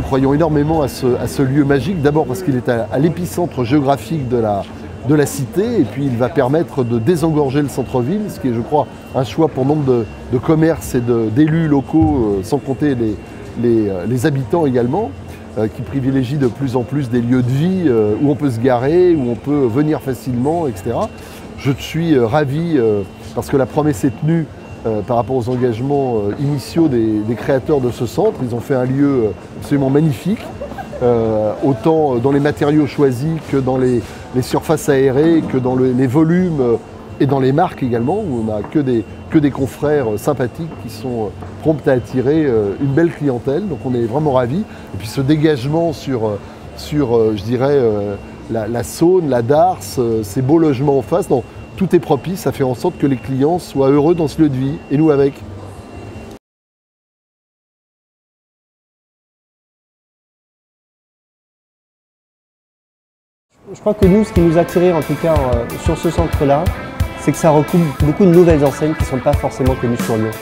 nous croyons énormément à ce lieu magique, d'abord parce qu'il est à l'épicentre géographique de la cité, et puis il va permettre de désengorger le centre-ville, ce qui est, je crois, un choix pour nombre de commerces et d'élus locaux, sans compter les habitants également, qui privilégient de plus en plus des lieux de vie où on peut se garer, où on peut venir facilement, etc. Je suis ravi parce que la promesse est tenue par rapport aux engagements initiaux des créateurs de ce centre. Ils ont fait un lieu absolument magnifique, autant dans les matériaux choisis que dans les surfaces aérées, que dans les volumes et dans les marques également, où on n'a que des confrères sympathiques qui sont prompts à attirer une belle clientèle. Donc on est vraiment ravis. Et puis ce dégagement sur je dirais, la Saône, la Darse, ces beaux logements en face, donc, tout est propice à faire en sorte que les clients soient heureux dans ce lieu de vie, et nous avec. Je crois que nous, ce qui nous a attiré en tout cas sur ce centre-là, c'est que ça recoupe beaucoup de nouvelles enseignes qui ne sont pas forcément connues sur Lyon.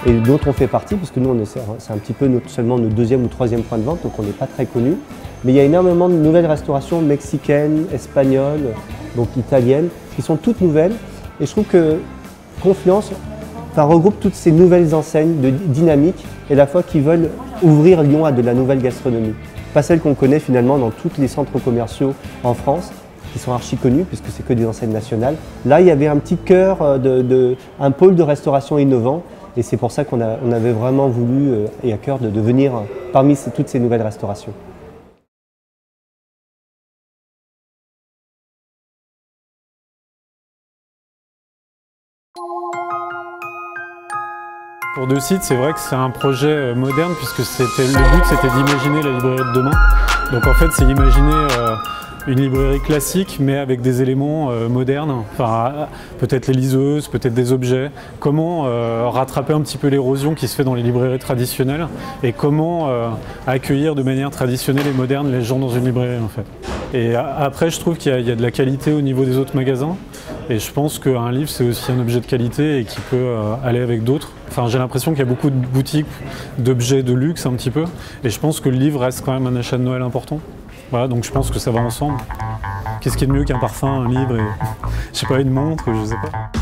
Et dont on fait partie, puisque nous, c'est un petit peu seulement notre deuxième ou troisième point de vente, donc on n'est pas très connu. Mais il y a énormément de nouvelles restaurations mexicaines, espagnoles, donc italiennes, qui sont toutes nouvelles. Et je trouve que Confluence regroupe toutes ces nouvelles enseignes de dynamique et à la fois qui veulent ouvrir Lyon à de la nouvelle gastronomie. Pas celle qu'on connaît finalement dans tous les centres commerciaux en France, qui sont archi connus puisque c'est que des enseignes nationales. Là, il y avait un petit cœur, un pôle de restauration innovant, et c'est pour ça qu'on avait vraiment voulu et à cœur de venir parmi toutes ces nouvelles restaurations. Pour Deux Sites, c'est vrai que c'est un projet moderne puisque le but c'était d'imaginer la librairie de demain. Donc en fait c'est imaginer une librairie classique mais avec des éléments modernes, enfin peut-être les liseuses, peut-être des objets. Comment rattraper un petit peu l'érosion qui se fait dans les librairies traditionnelles et comment accueillir de manière traditionnelle et moderne les gens dans une librairie en fait. Et après je trouve qu'il y a de la qualité au niveau des autres magasins et je pense qu'un livre c'est aussi un objet de qualité et qui peut aller avec d'autres. Enfin, j'ai l'impression qu'il y a beaucoup de boutiques d'objets de luxe un petit peu et je pense que le livre reste quand même un achat de Noël important. Voilà, donc je pense que ça va ensemble. Qu'est-ce qui est de mieux qu'un parfum, un livre et je sais pas, une montre, je sais pas.